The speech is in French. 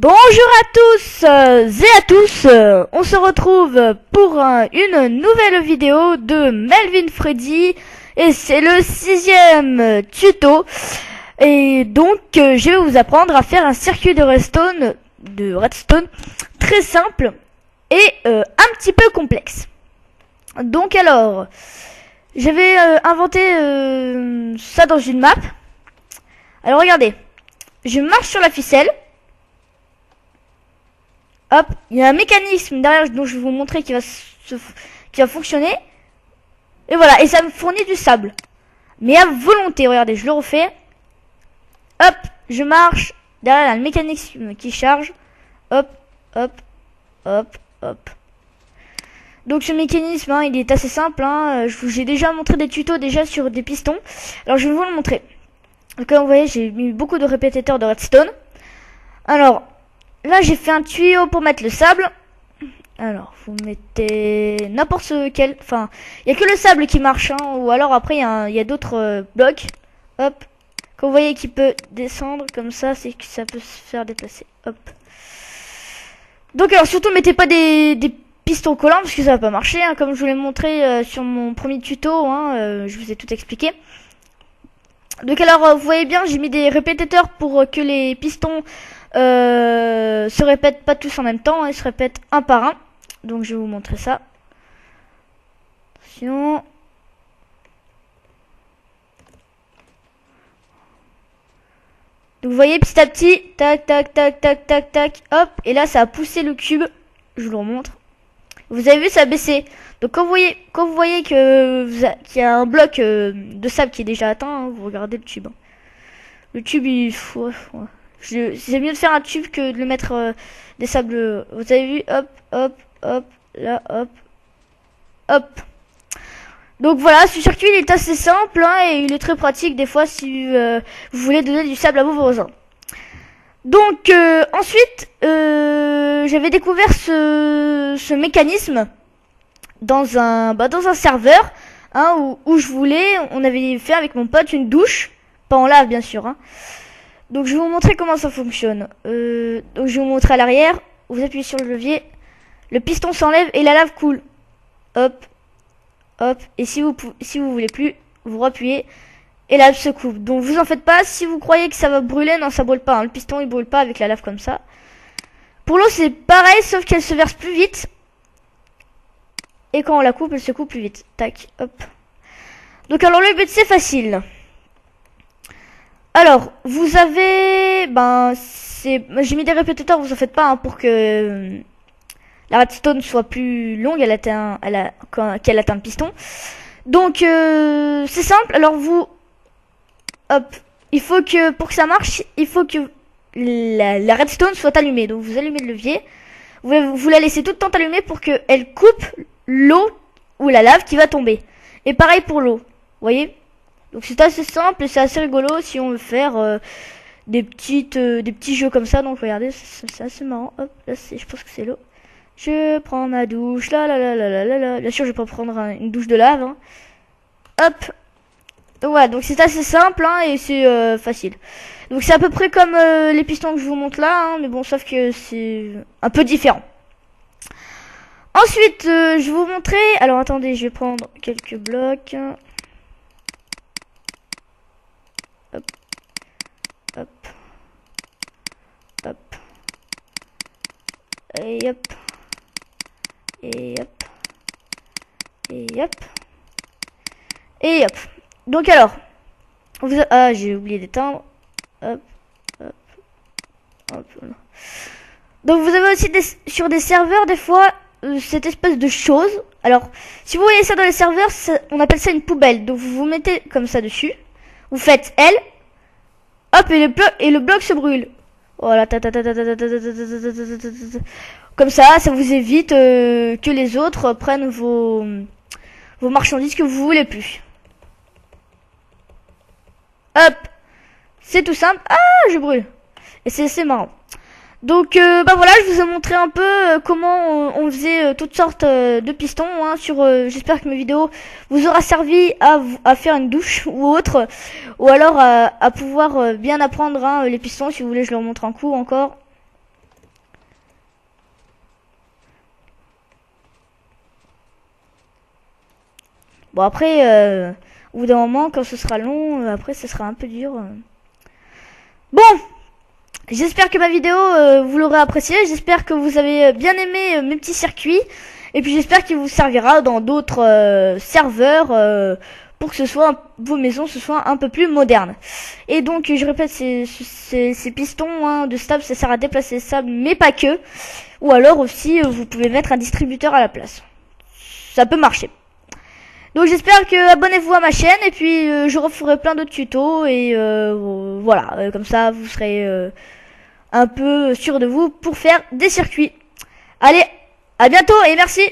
Bonjour à tous et à tous, on se retrouve pour une nouvelle vidéo de Melvin Freddy et c'est le 6e tuto. Et donc je vais vous apprendre à faire un circuit de redstone très simple et un petit peu complexe. Donc alors, j'avais inventé ça dans une map. Alors regardez, je marche sur la ficelle. Hop, il y a un mécanisme derrière dont je vais vous montrer qui va fonctionner. Et voilà, et ça me fournit du sable. Mais à volonté, regardez, je le refais. Hop, je marche. Derrière, il y a le mécanisme qui charge. Hop, hop, hop, hop. Donc ce mécanisme, hein, il est assez simple. Hein. J'ai déjà montré des tutos déjà sur des pistons. Alors je vais vous le montrer. Donc comme vous voyez, j'ai mis beaucoup de répétiteurs de redstone. Alors... là, j'ai fait un tuyau pour mettre le sable. Alors, vous mettez n'importe quel... enfin, il n'y a que le sable qui marche. Hein, ou alors, après, il y a d'autres blocs. Hop. Quand vous voyez qu'il peut descendre comme ça, c'est que ça peut se faire déplacer. Hop. Donc, alors, surtout, mettez pas des pistons collants parce que ça va pas marcher. Hein, comme je vous l'ai montré sur mon premier tuto. Hein, je vous ai tout expliqué. Donc, alors, vous voyez bien, j'ai mis des répétiteurs pour que les pistons... se répètent pas tous en même temps, hein, ils se répètent un par un. Donc je vais vous montrer ça. Attention. Donc vous voyez petit à petit, tac tac tac tac tac tac, hop, et là ça a poussé le cube. Je vous le remontre. Vous avez vu, ça a baissé. Donc quand vous voyez qu'il y a un bloc de sable qui est déjà atteint, hein, vous regardez le tube. Le tube il faut... c'est mieux de faire un tube que de le mettre des sables. Vous avez vu, hop, hop, hop, là, hop, hop. Donc voilà, ce circuit il est assez simple hein, et il est très pratique des fois si vous voulez donner du sable à vos voisins. Donc ensuite, j'avais découvert ce mécanisme dans un serveur hein, où on avait fait avec mon pote une douche, pas en lave bien sûr. Hein. Donc je vais vous montrer comment ça fonctionne. Donc je vais vous montrer à l'arrière. Vous appuyez sur le levier, le piston s'enlève et la lave coule. Hop, hop. Et si vous voulez plus, vous rappuyez et la lave se coupe. Donc vous en faites pas. Si vous croyez que ça va brûler, non ça brûle pas. Hein. Le piston il brûle pas avec la lave comme ça. Pour l'eau c'est pareil, sauf qu'elle se verse plus vite. Et quand on la coupe, elle se coupe plus vite. Tac, hop. Donc alors le but c'est facile. Alors, vous avez, j'ai mis des répétiteurs, vous en faites pas, hein, pour que la redstone soit plus longue, qu'elle atteint le piston. Donc, c'est simple. Alors hop, il faut que, pour que ça marche, il faut que la redstone soit allumée. Donc, vous allumez le levier, vous la laissez tout le temps allumée pour qu'elle coupe l'eau ou la lave qui va tomber. Et pareil pour l'eau, vous voyez? Donc c'est assez simple et c'est assez rigolo si on veut faire des petits jeux comme ça. Donc regardez, c'est assez marrant. Hop, là je pense que c'est l'eau. Je prends ma douche, là. Bien sûr, je vais pas prendre une douche de lave. Hein. Hop. Donc voilà, donc c'est assez simple hein, et c'est facile. Donc c'est à peu près comme les pistons que je vous montre là, hein, mais bon, sauf que c'est un peu différent. Ensuite, je vais vous montrer. Alors attendez, je vais prendre quelques blocs. Hop, hop, hop, et hop, et hop, et hop, et hop. Donc alors, j'ai oublié d'éteindre. Hop, hop, hop. Donc vous avez aussi sur des serveurs des fois cette espèce de chose. Alors, si vous voyez ça dans les serveurs, on appelle ça une poubelle. Donc vous vous mettez comme ça dessus. Vous faites L, hop, et le bloc se brûle. Voilà, comme ça vous évite que les autres prennent vos marchandises que vous voulez plus. Hop, c'est tout simple. Ah, je brûle. Et c'est assez marrant. Donc voilà, je vous ai montré un peu comment on faisait toutes sortes de pistons hein, j'espère que mes vidéos vous aura servi à faire une douche ou autre, ou alors à pouvoir bien apprendre hein, les pistons. Si vous voulez, je leur montre un coup encore. Bon après, au bout d'un moment, quand ce sera long, après ce sera un peu dur. Bon, j'espère que ma vidéo, vous l'aurez appréciée. J'espère que vous avez bien aimé mes petits circuits. Et puis j'espère qu'il vous servira dans d'autres serveurs pour que vos maisons se soient un peu plus modernes. Et donc je répète, ces pistons de sable, ça sert à déplacer le sable, mais pas que. Ou alors aussi vous pouvez mettre un distributeur à la place. Ça peut marcher. Donc j'espère que abonnez-vous à ma chaîne et puis je referai plein d'autres tutos et voilà, comme ça vous serez un peu sûr de vous pour faire des circuits. Allez, à bientôt et merci.